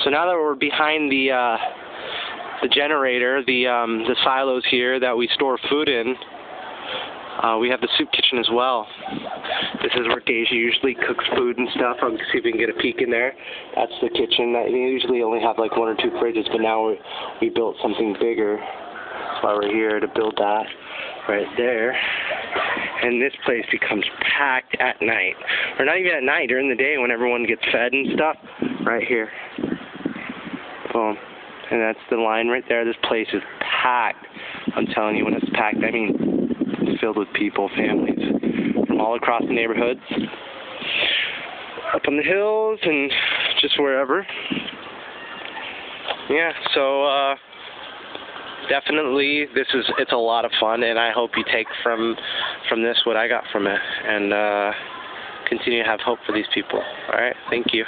So now that we're behind the generator, the silos here that we store food in, we have the soup kitchen as well. This is where Deja usually cooks food and stuff. I'll see if we can get a peek in there. That's the kitchen. We usually only have like 1 or 2 fridges, but now we built something bigger. That's why we're here, to build that right there. And this place becomes packed at night. Or not even at night, during the day when everyone gets fed and stuff. Right here. Boom. And that's the line right there. This place is packed. I'm telling you, when it's packed, I mean it's filled with people, families from all across the neighborhoods, up on the hills, and just wherever. Yeah, so definitely it's a lot of fun, and I hope you take from this what I got from it, and continue to have hope for these people. All right, thank you.